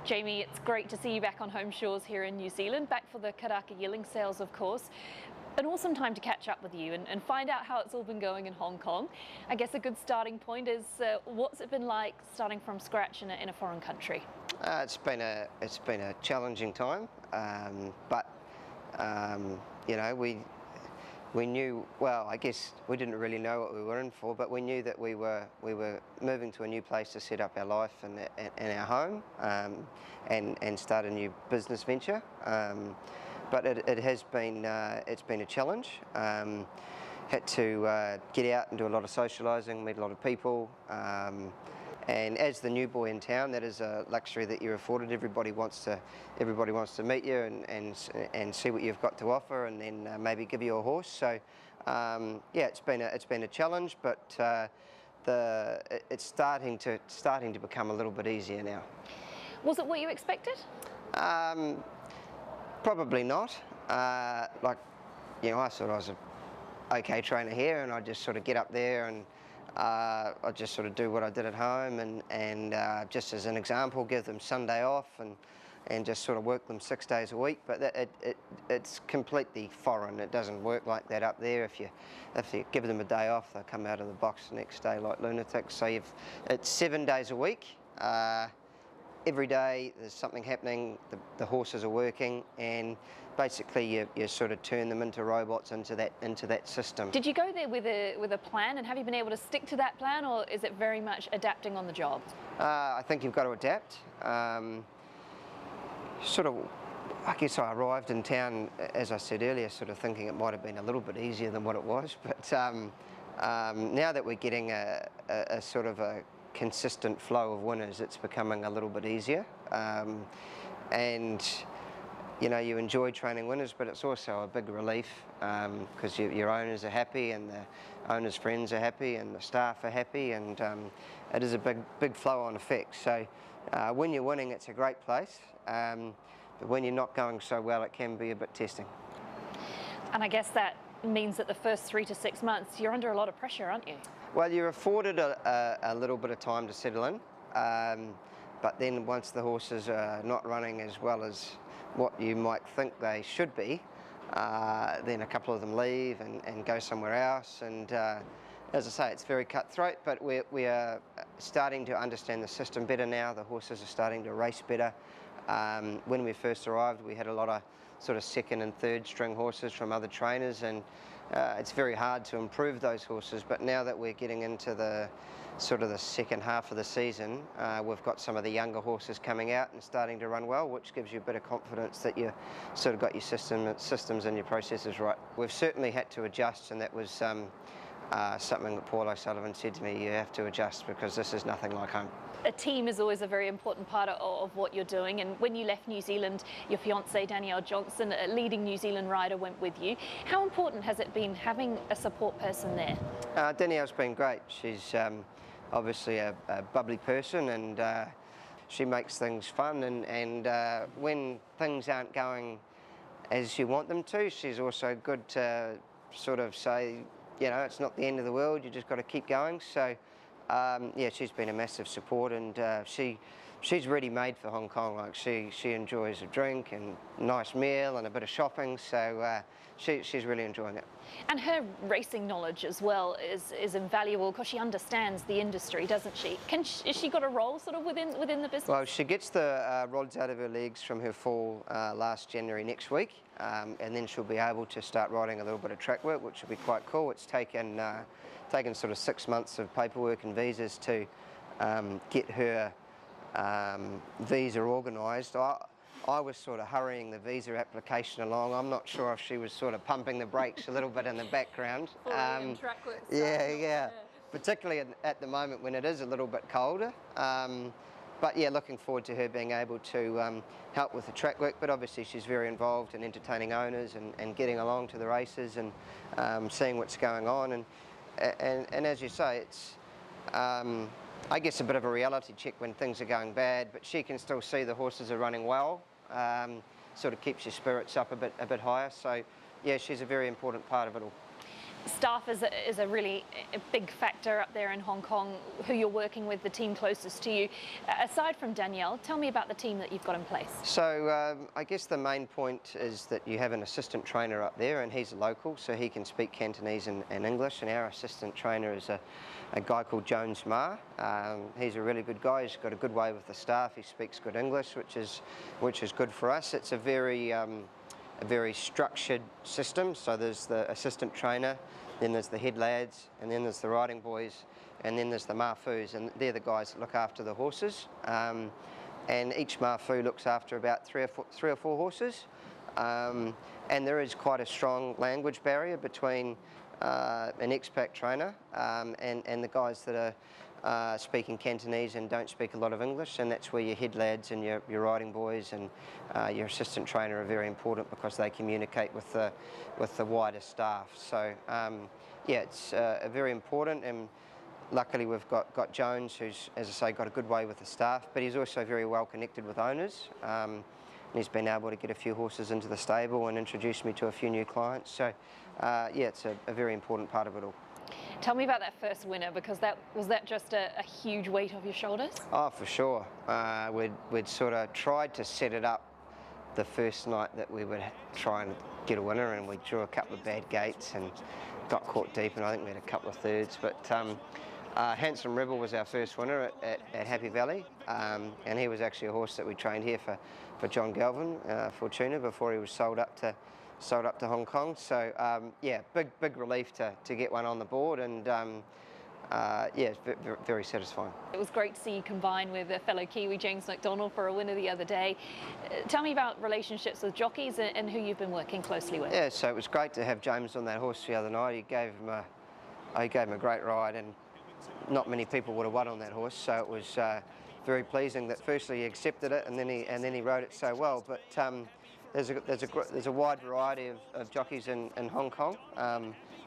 Jamie, it's great to see you back on home shores here in New Zealand, back for the Karaka yearling sales, of course. An awesome time to catch up with you and find out how it's all been going in Hong Kong. I guess a good starting point is what's it been like starting from scratch in a foreign country? It's been a challenging time, but you know, we knew, well, I guess we didn't really know what we were in for, but we knew that we were moving to a new place to set up our life and our home and start a new business venture. But it has been it's been a challenge. Had to get out and do a lot of socialising, meet a lot of people. And as the new boy in town, that is a luxury that you're afforded. Everybody wants to meet you and see what you've got to offer, and then maybe give you a horse. So yeah, it's been a challenge, but it's starting to become a little bit easier now. Was it what you expected? Probably not. Like, you know, I thought I was an okay trainer here, and I just sort of get up there and I just sort of do what I did at home, and just as an example, give them Sunday off and just sort of work them 6 days a week. But it's completely foreign. It doesn't work like that up there. If you give them a day off, they'll come out of the box the next day like lunatics. So it's 7 days a week. Every day there's something happening, the horses are working, and basically you sort of turn them into robots into that system. Did you go there with a plan, and have you been able to stick to that plan, or is it very much adapting on the job? I think you've got to adapt. Sort of, I guess I arrived in town, as I said earlier, sort of thinking it might have been a little bit easier than what it was, but now that we're getting a sort of a consistent flow of winners, it's becoming a little bit easier, and you know, you enjoy training winners, but it's also a big relief because your owners are happy, and the owners' friends are happy, and the staff are happy, and it is a big flow-on effect. So when you're winning, it's a great place, but when you're not going so well, it can be a bit testing. And I guess that means that the first 3 to 6 months you're under a lot of pressure, aren't you? Well, you're afforded a little bit of time to settle in, but then once the horses are not running as well as what you might think they should be, then a couple of them leave and go somewhere else. And as I say, it's very cutthroat, but we are starting to understand the system better now. The horses are starting to race better. When we first arrived, we had a lot of sort of second and third string horses from other trainers, and it's very hard to improve those horses. But now that we're getting into the sort of the second half of the season, we've got some of the younger horses coming out and starting to run well, which gives you a bit of confidence that you sort of got your systems and your processes right. We've certainly had to adjust, and that was something that Paul O'Sullivan said to me: you have to adjust because this is nothing like home. A team is always a very important part of what you're doing, and when you left New Zealand, your fiancée Danielle Johnson, a leading New Zealand rider, went with you. How important has it been having a support person there? Danielle's been great. She's obviously a bubbly person, and she makes things fun, and when things aren't going as you want them to, she's also good to sort of say, you know, it's not the end of the world, you just got to keep going. So yeah, she's been a massive support, and she's ready made for Hong Kong. Like she enjoys a drink and a nice meal and a bit of shopping, so she's really enjoying it. And her racing knowledge as well is invaluable because she understands the industry, doesn't she? Has she got a role sort of within the business? Well, she gets the rods out of her legs from her fall last January next week, and then she'll be able to start riding a little bit of track work, which will be quite cool. It's taken sort of 6 months of paperwork and visas to get her visa organised. I was sort of hurrying the visa application along. I'm not sure if she was sort of pumping the brakes a little bit in the background. Yeah. Particularly at the moment when it is a little bit colder. But yeah, looking forward to her being able to help with the track work. But obviously she's very involved in entertaining owners and getting along to the races and seeing what's going on. And as you say, it's I guess a bit of a reality check when things are going bad, but she can still see the horses are running well. Sort of keeps your spirits up a bit higher. So yeah, she's a very important part of it all. Staff is a really big factor up there in Hong Kong, who you're working with, the team closest to you. Aside from Danielle, tell me about the team that you've got in place. So I guess the main point is that you have an assistant trainer up there, and he's a local, so he can speak Cantonese and English, and our assistant trainer is a guy called Jones Ma. He's a really good guy. He's got a good way with the staff. He speaks good English, which is good for us. It's a very structured system. So there's the assistant trainer, then there's the head lads, and then there's the riding boys, and then there's the mafus, and they're the guys that look after the horses. And each mafu looks after about three or four horses. And there is quite a strong language barrier between an expat trainer and the guys that are speaking Cantonese and don't speak a lot of English, and that's where your head lads and your riding boys and your assistant trainer are very important, because they communicate with the wider staff. So yeah, it's very important, and luckily we've got Jones, who's, as I say, got a good way with the staff, but he's also very well connected with owners. And he's been able to get a few horses into the stable and introduce me to a few new clients. So yeah, it's a very important part of it all. Tell me about that first winner, because was that just a huge weight off your shoulders? Oh, for sure. We'd sort of tried to set it up the first night that we would try and get a winner, and we drew a couple of bad gates and got caught deep, and I think we had a couple of thirds. But Handsome Rebel was our first winner at Happy Valley, and he was actually a horse that we trained here for John Galvin, Fortuna, before he was sold up to Hong Kong. So yeah, big relief to get one on the board, and yeah, it's very satisfying. It was great to see you combine with a fellow Kiwi, James McDonald, for a winner the other day. Tell me about relationships with jockeys and who you've been working closely with. Yeah, so it was great to have James on that horse the other night. He gave him a great ride, and not many people would have won on that horse. So it was very pleasing that firstly he accepted it, and then he rode it so well. But there's a wide variety of jockeys in Hong Kong,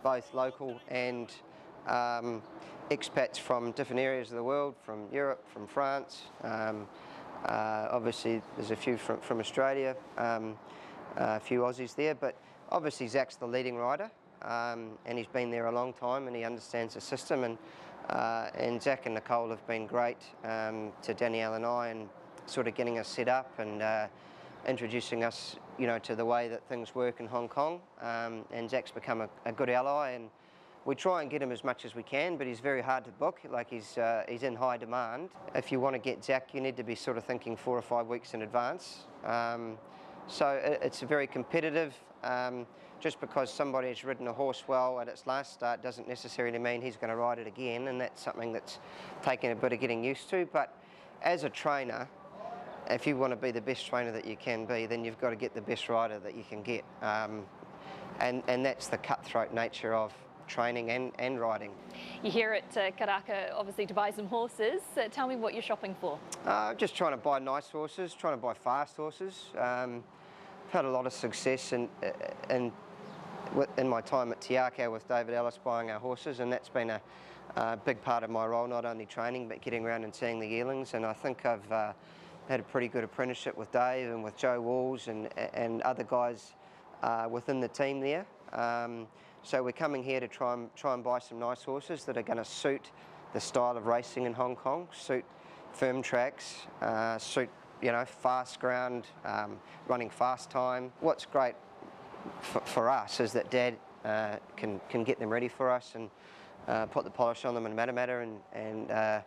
both local and expats from different areas of the world, from Europe, from France. Obviously there's a few from Australia, a few Aussies there, but obviously Zach's the leading rider, and he's been there a long time, and he understands the system, and Zach and Nicole have been great to Danielle and I, and sort of getting us set up and introducing us, you know, to the way that things work in Hong Kong. And Zach's become a good ally, and We try and get him as much as we can, but he's very hard to book. Like he's in high demand. If you want to get Zach, you need to be sort of thinking 4 or 5 weeks in advance. So it's very competitive. Just because somebody has ridden a horse well at its last start doesn't necessarily mean he's going to ride it again, and that's something that's taken a bit of getting used to. But as a trainer, if you want to be the best trainer that you can be, then you've got to get the best rider that you can get. And that's the cutthroat nature of training and riding. You're here at Karaka, obviously, to buy some horses. Tell me what you're shopping for. Just trying to buy nice horses, trying to buy fast horses. I've had a lot of success in my time at Te Akau with David Ellis buying our horses, and that's been a big part of my role, not only training but getting around and seeing the yearlings. And I think I've had a pretty good apprenticeship with Dave and with Joe Walls and other guys within the team there. So we're coming here to try and buy some nice horses that are going to suit the style of racing in Hong Kong, suit firm tracks, suit fast ground, running fast time. What's great for us is that Dad can get them ready for us and put the polish on them in Matamata and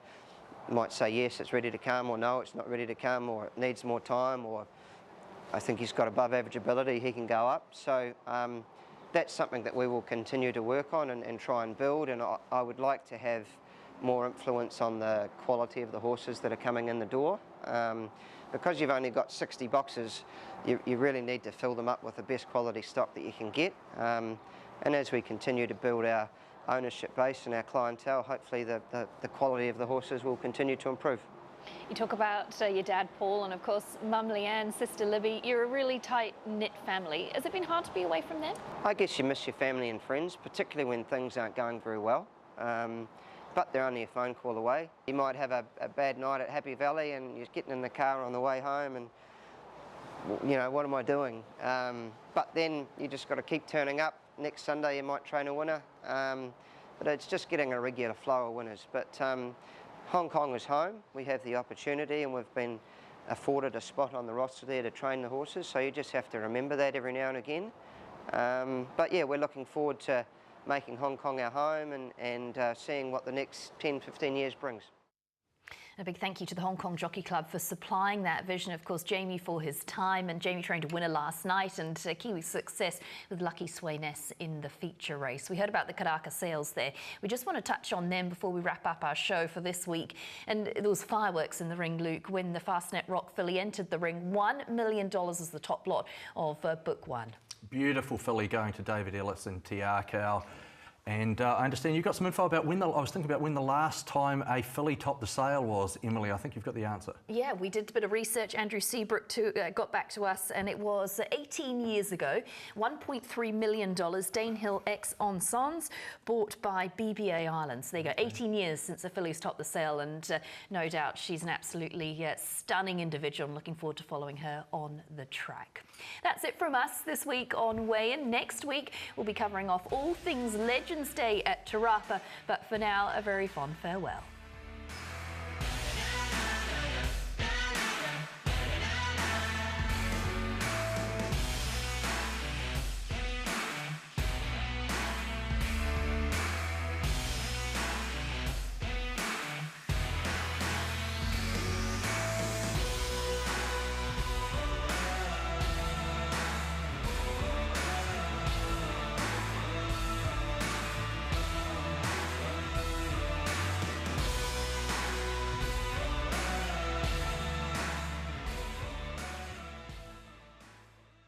might say yes, it's ready to come, or no, it's not ready to come, or it needs more time, or I think he's got above average ability, he can go up. So that's something that we will continue to work on and try and build, and I would like to have more influence on the quality of the horses that are coming in the door. Because you've only got 60 boxes, you really need to fill them up with the best quality stock that you can get. And as we continue to build our ownership base and our clientele, hopefully the quality of the horses will continue to improve. You talk about your dad Paul and of course Mum Leanne, sister Libby. You're a really tight-knit family. Has it been hard to be away from them? I guess you miss your family and friends, particularly when things aren't going very well. But they're only a phone call away. You might have a bad night at Happy Valley and you're getting in the car on the way home and, what am I doing? But then you just got to keep turning up. Next Sunday you might train a winner. But it's just getting a regular flow of winners. But Hong Kong is home. We have the opportunity and we've been afforded a spot on the roster there to train the horses. So you just have to remember that every now and again. But yeah, we're looking forward to making Hong Kong our home and seeing what the next 10, 15 years brings. A big thank you to the Hong Kong Jockey Club for supplying that vision. Of course, Jamie for his time, and Jamie trained a winner last night, and Kiwi's success with Lucky Swayness in the feature race. We heard about the Karaka sales there. We just want to touch on them before we wrap up our show for this week. And there was fireworks in the ring, Luke, when the Fastnet Rock filly entered the ring. $1 million is the top lot of Book One. Beautiful filly going to David Ellis in Te Akau. And I understand you've got some info about when I was thinking about when the last time a filly topped the sale was, Emily. I think you've got the answer. Yeah, we did a bit of research. Andrew Seabrook got back to us, and it was 18 years ago. $1.3 million, Danehill X En Sens, bought by BBA Islands. There you go, 18 years since the filly's topped the sale, and no doubt she's an absolutely stunning individual. I'm looking forward to following her on the track. That's it from us this week on Weigh In. Next week, we'll be covering off all things Legends Day at Te Rapa, but for now, a very fond farewell.